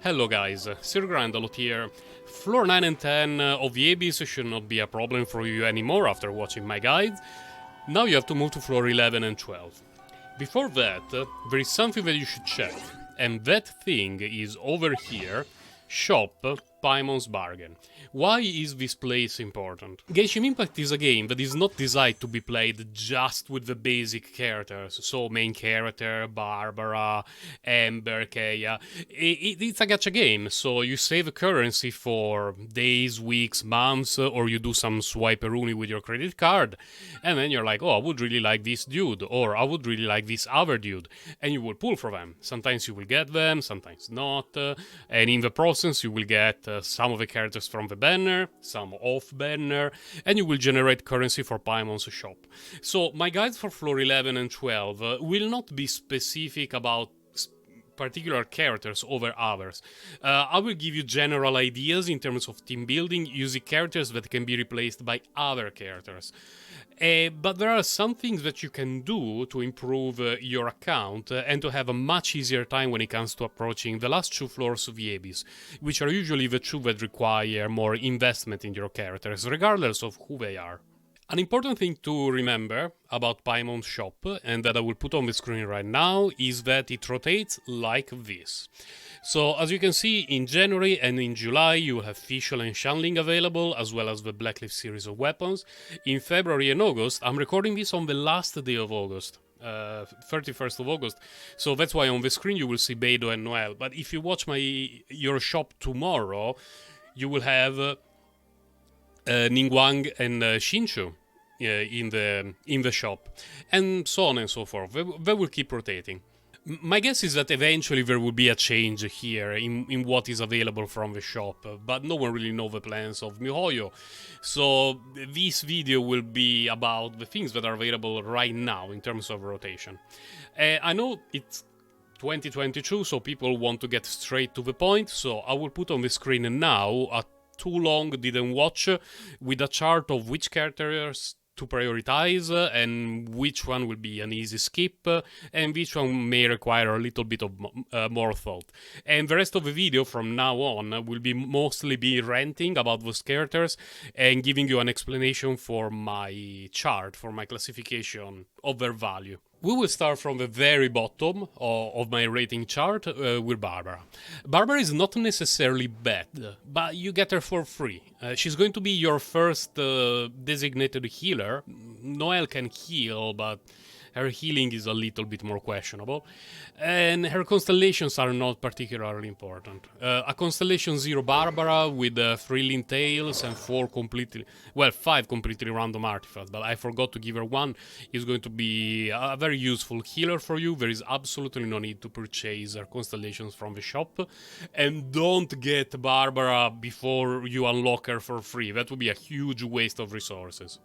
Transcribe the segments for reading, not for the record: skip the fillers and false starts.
Hello guys, Sir Grandalot here. Floor 9 and 10 of the Abyss should not be a problem for you anymore after watching my guide. Now you have to move to floor 11 and 12. Before that, there is something that you should check, and that thing is over here, Shop Paimon's Bargain. Why is this place important? Genshin Impact is a game that is not designed to be played just with the basic characters, so main character, Barbara, Ember, Kaeya. It's a gacha game, so you save currency for days, weeks, months, or you do some swiperoonie with your credit card, and then you're like, oh, I would really like this dude, or I would really like this other dude, and you will pull for them. Sometimes you will get them, sometimes not, and in the process you will get some of the characters from the banner, some off banner, and you will generate currency for Paimon's shop. So my guides for floor 11 and 12 will not be specific about particular characters over others. I will give you general ideas in terms of team building using characters that can be replaced by other characters. But there are some things that you can do to improve your account and to have a much easier time when it comes to approaching the last two floors of the Abyss, which are usually the two that require more investment in your characters, regardless of who they are. An important thing to remember about Paimon's shop, and that I will put on the screen right now, is that it rotates like this. So, as you can see, in January and in July you will have Fischl and Xiangling available, as well as the Blackleaf series of weapons. In February and August, I'm recording this on the last day of August, 31st of August, so that's why on the screen you will see Beidou and Noelle. But if you watch your shop tomorrow, you will have Ningguang and Xingqiu in the shop, and so on and so forth. They will keep rotating. My guess is that eventually there will be a change here in what is available from the shop, but no one really knows the plans of MiHoYo. So this video will be about the things that are available right now in terms of rotation. I know it's 2022, so people want to get straight to the point, so I will put on the screen now a too long didn't watch with a chart of which characters to prioritize and which one will be an easy skip and which one may require a little bit of more thought. And the rest of the video from now on will be mostly ranting about those characters and giving you an explanation for my chart, for my classification of their value. We will start from the very bottom of my rating chart with Barbara. Barbara is not necessarily bad, but you get her for free. She's going to be your first designated healer. Noelle can heal, but her healing is a little bit more questionable, and her constellations are not particularly important. A constellation 0 Barbara with 3 link tails and 5 completely random artifacts, but I forgot to give her one, is going to be a very useful healer for you. There is absolutely no need to purchase her constellations from the shop, and don't get Barbara before you unlock her for free. That would be a huge waste of resources.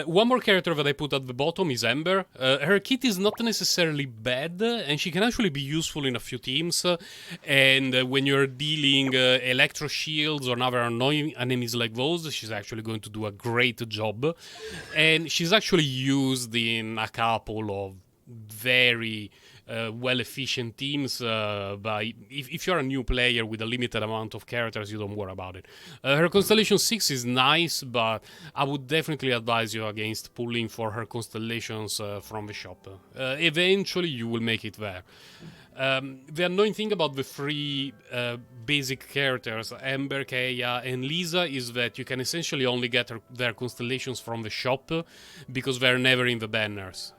One more character that I put at the bottom is Ember. Her kit is not necessarily bad, and she can actually be useful in a few teams. And when you're dealing electro shields or other annoying enemies like those, she's actually going to do a great job. And she's actually used in a couple of very well-efficient teams, but if you're a new player with a limited amount of characters, you don't worry about it. Her Constellation 6 is nice, but I would definitely advise you against pulling for her constellations from the shop. Eventually you will make it there. The annoying thing about the three basic characters, Ember, Kaeya, and Lisa, is that you can essentially only get their constellations from the shop because they're never in the banners.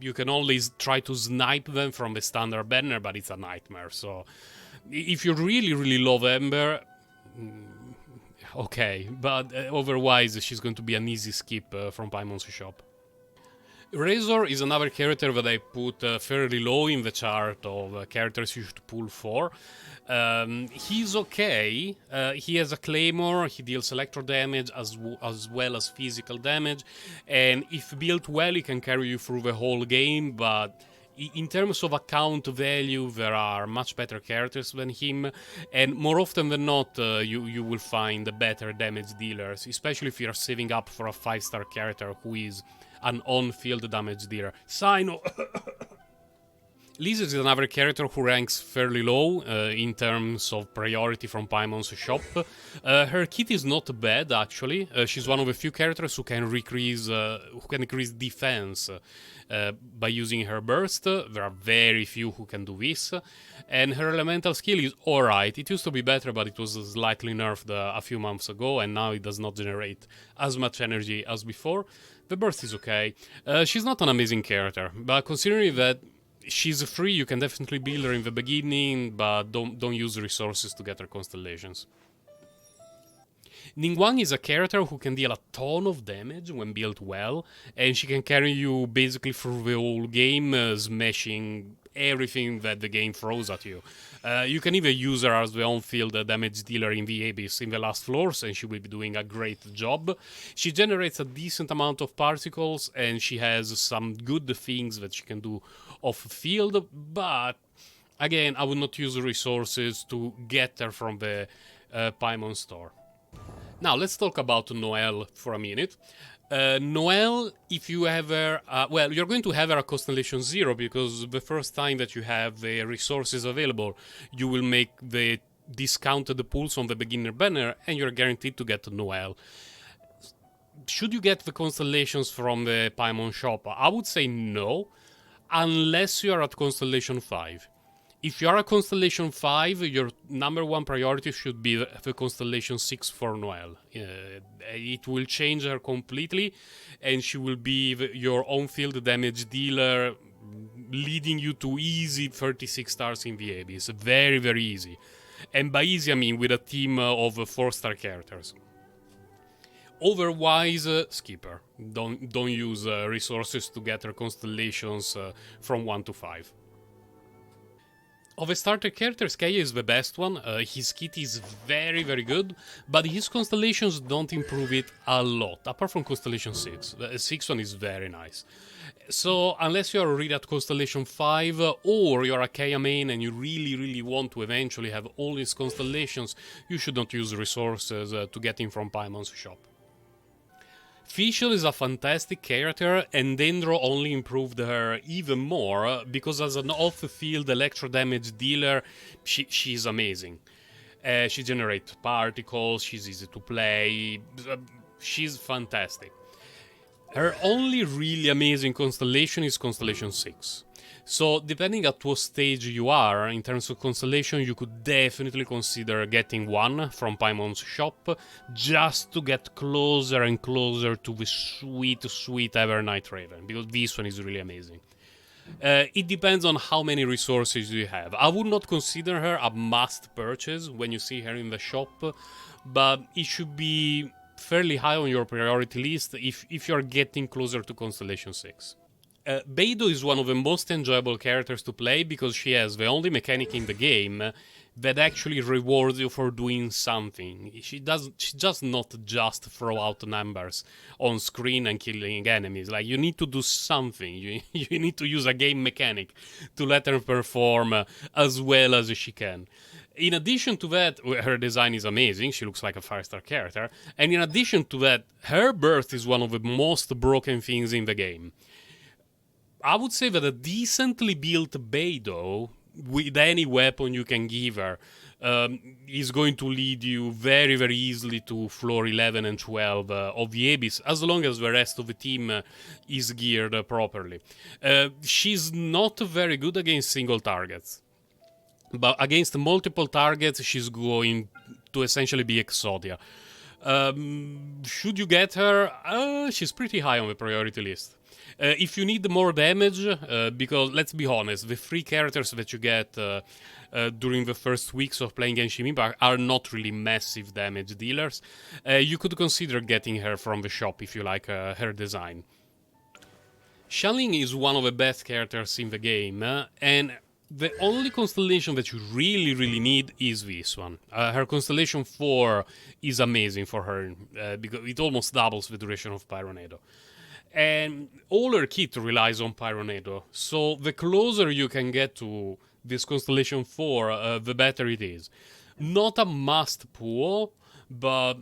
You can only try to snipe them from the standard banner, but it's a nightmare. So if you really love Ember, okay, but otherwise she's going to be an easy skip from Paimon's shop. Razor is another character that I put fairly low in the chart of characters you should pull for. He's okay. He has a claymore, he deals electro damage as well as physical damage, and if built well he can carry you through the whole game, but in terms of account value there are much better characters than him, and more often than not you will find better damage dealers, especially if you're saving up for a 5-star character who is an on-field damage dealer. Sino! Liz is another character who ranks fairly low in terms of priority from Paimon's shop. Her kit is not bad, actually. She's one of the few characters who can increase defense by using her burst. There are very few who can do this. And her elemental skill is alright. It used to be better, but it was slightly nerfed a few months ago, and now it does not generate as much energy as before. The burst is okay. She's not an amazing character, but considering that she's free, you can definitely build her in the beginning, but don't use resources to get her constellations. Ningguang is a character who can deal a ton of damage when built well, and she can carry you basically through the whole game, smashing everything that the game throws at you. You can even use her as the on-field damage dealer in the Abyss in the last floors, and she will be doing a great job. She generates a decent amount of particles, and she has some good things that she can do off-field, but again, I would not use resources to get her from the Paimon store. Now, let's talk about Noelle for a minute. Noelle, if you have her... well, you're going to have her at Constellation 0, because the first time that you have the resources available, you will make the discounted pulls on the beginner banner, and you're guaranteed to get Noelle. Should you get the constellations from the Paimon shop? I would say no, unless you are at Constellation 5. If you are at Constellation 5, your number one priority should be the Constellation 6 for Noelle. It will change her completely, and she will be your on-field damage dealer, leading you to easy 36 stars in the Abyss. Very, very easy. And by easy, I mean with a team of 4-star characters. Otherwise, skip her. Don't use resources to get her constellations from 1 to 5. Of the starter characters, Kaeya is the best one. His kit is very, very good, but his constellations don't improve it a lot, apart from Constellation 6. The 6 one is very nice. So, unless you're already at Constellation 5, or you're a Kaeya main and you really, really want to eventually have all his constellations, you should not use resources to get him from Paimon's shop. Fischl is a fantastic character, and Dendro only improved her even more, because as an off-field electro damage dealer, she's amazing. She generates particles, she's easy to play, she's fantastic. Her only really amazing constellation is Constellation 6. So, depending at what stage you are in terms of constellation, you could definitely consider getting one from Paimon's shop, just to get closer and closer to the sweet, sweet Evernight Raven, because this one is really amazing. It depends on how many resources you have. I would not consider her a must purchase when you see her in the shop, but it should be fairly high on your priority list if you're getting closer to Constellation 6. Beidou is one of the most enjoyable characters to play, because she has the only mechanic in the game that actually rewards you for doing something. She does not just throw out numbers on screen and killing enemies. Like, you need to do something. You need to use a game mechanic to let her perform as well as she can. In addition to that, her design is amazing. She looks like a 5-star character. And in addition to that, her burst is one of the most broken things in the game. I would say that a decently built Beidou, with any weapon you can give her, is going to lead you very, very easily to floor 11 and 12 of the Abyss, as long as the rest of the team is geared properly. She's not very good against single targets, but against multiple targets, she's going to essentially be Exodia. Should you get her? She's pretty high on the priority list. If you need more damage, because let's be honest, the 3 characters that you get during the first weeks of playing Genshin Impact are not really massive damage dealers, you could consider getting her from the shop if you like her design. Xiangling is one of the best characters in the game, and the only constellation that you really, really need is this one. Her Constellation 4 is amazing for her, because it almost doubles the duration of Pyronado. And all her kit relies on Pyronado, so the closer you can get to this Constellation 4, the better it is. Not a must pull, but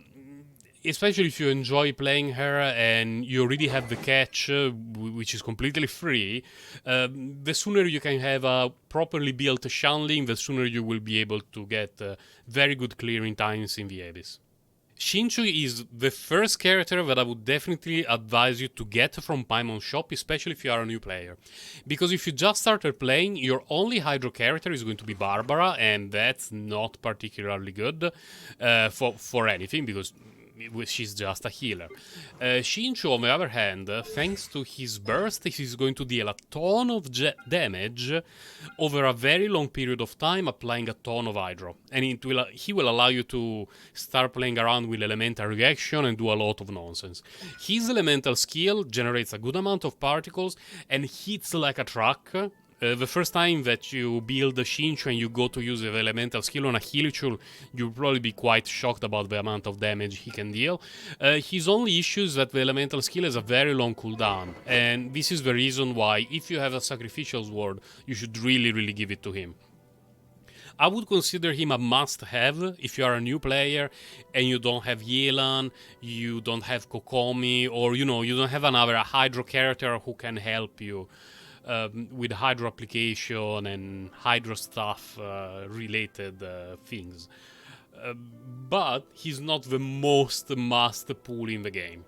especially if you enjoy playing her and you already have the catch, which is completely free, the sooner you can have a properly built Xiangling, the sooner you will be able to get very good clearing times in the Abyss. Xingqiu is the first character that I would definitely advise you to get from Paimon shop, especially if you are a new player. Because if you just started playing, your only Hydro character is going to be Barbara, and that's not particularly good for anything, because she's just a healer. Xingqiu, on the other hand, thanks to his burst, he's going to deal a ton of damage over a very long period of time, applying a ton of Hydro. And he will allow you to start playing around with elemental reaction and do a lot of nonsense. His elemental skill generates a good amount of particles and hits like a truck. The first time that you build a Xingqiu and you go to use the elemental skill on a hilichurl, you'll probably be quite shocked about the amount of damage he can deal. His only issue is that the elemental skill has a very long cooldown, and this is the reason why, if you have a sacrificial sword, you should really give it to him. I would consider him a must-have if you are a new player and you don't have Yelan, you don't have Kokomi, or you don't have another Hydro character who can help you with Hydro application and Hydro stuff related things. But he's not the most must pull in the game.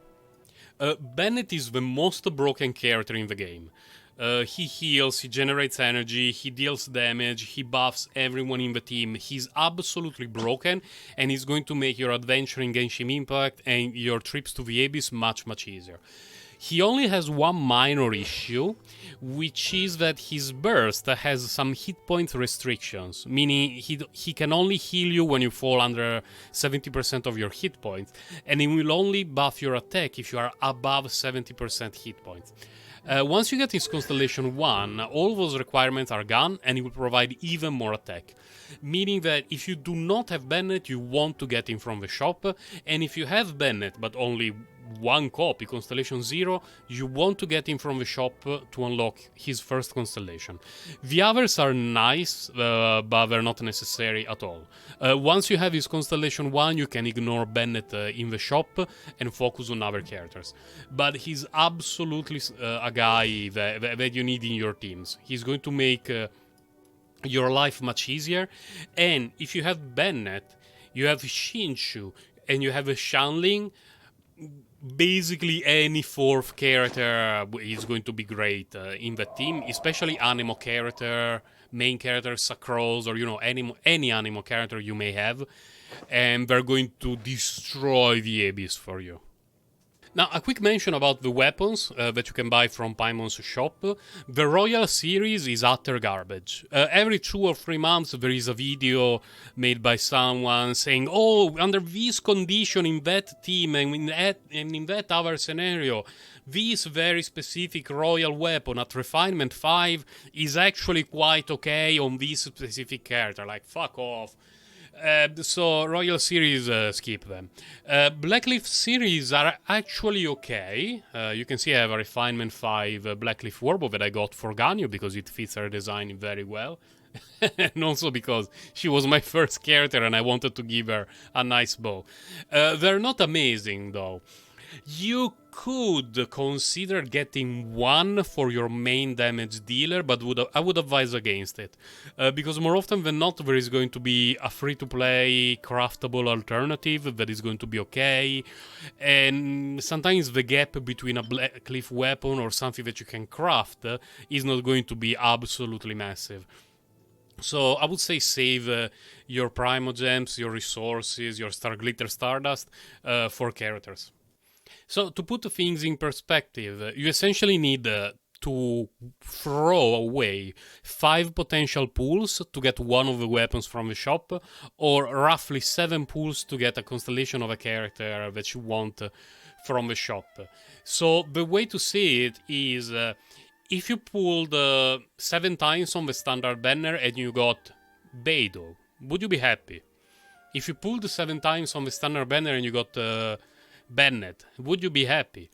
Bennett is the most broken character in the game. He heals, he generates energy, he deals damage, he buffs everyone in the team. He's absolutely broken, and he's going to make your adventure in Genshin Impact and your trips to the Abyss much easier. He only has one minor issue, which is that his burst has some hit point restrictions, meaning he can only heal you when you fall under 70% of your hit points, and he will only buff your attack if you are above 70% hit points. Once you get his Constellation 1, all those requirements are gone, and he will provide even more attack. Meaning that if you do not have Bennett, you want to get him from the shop, and if you have Bennett but only one copy, Constellation 0, you want to get him from the shop to unlock his first constellation. The others are nice, but they're not necessary at all. Once you have his Constellation 1, you can ignore Bennett in the shop and focus on other characters. But he's absolutely a guy that you need in your teams. He's going to make your life much easier, and if you have Bennett, you have Xingqiu, and you have a Xiangling, basically any fourth character is going to be great in the team, especially Anemo character, main character, Sacros, or any Anemo character you may have, and they're going to destroy the Abyss for you. Now, a quick mention about the weapons that you can buy from Paimon's shop. The Royal series is utter garbage. Every 2 or 3 months there is a video made by someone saying, oh, under this condition in that team and in that other scenario, this very specific Royal weapon at Refinement 5 is actually quite okay on this specific character. Like, fuck off. So Royal series, skip them. Blackleaf series are actually okay. You can see I have a Refinement 5 Blackleaf Warbow that I got for Ganyu because it fits her design very well. And also because she was my first character and I wanted to give her a nice bow. They're not amazing though. You could consider getting one for your main damage dealer, but I would advise against it. Because more often than not, there is going to be a free-to-play craftable alternative that is going to be okay. And sometimes the gap between a Blackleaf weapon or something that you can craft is not going to be absolutely massive. So I would say save your Primogems, your resources, your Star Glitter Stardust for characters. So to put things in perspective, you essentially need to throw away 5 potential pulls to get one of the weapons from the shop, or roughly 7 pulls to get a constellation of a character that you want from the shop. So the way to see it is, if you pulled 7 times on the standard banner and you got Beidou, would you be happy? If you pulled 7 times on the standard banner and you got Bennett, would you be happy?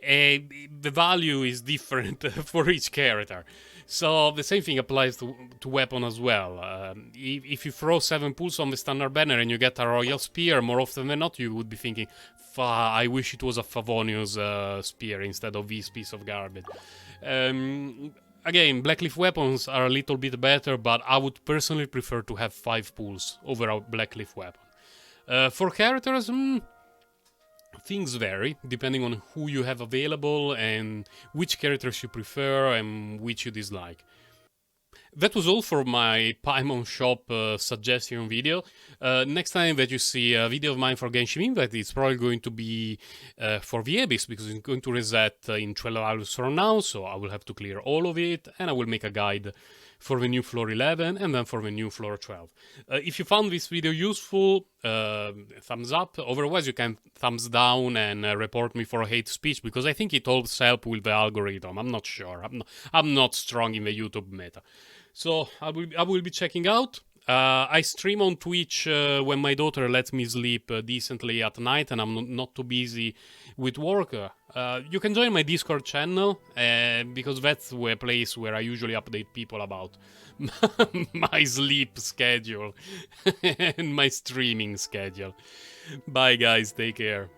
the value is different for each character. So the same thing applies to weapon as well. If you throw 7 pulls on the standard banner and you get a royal spear, more often than not you would be thinking, I wish it was a Favonius spear instead of this piece of garbage. Again, Blackleaf weapons are a little bit better, but I would personally prefer to have 5 pulls over a Blackleaf weapon. For characters, things vary depending on who you have available and which characters you prefer and which you dislike. That was all for my Paimon shop suggestion video. Next time that you see a video of mine for Genshin Impact, it's probably going to be for the Abyss, because it's going to reset in 12 hours from now, so I will have to clear all of it, and I will make a guide for the new floor 11 and then for the new floor 12. If you found this video useful, thumbs up. Otherwise, you can thumbs down and report me for hate speech, because I think it helps help with the algorithm. I'm not sure. I'm not strong in the YouTube meta. So I will be checking out. I stream on Twitch when my daughter lets me sleep decently at night and I'm not too busy with work. You can join my Discord channel, because that's the place where I usually update people about my sleep schedule and my streaming schedule. Bye guys, take care.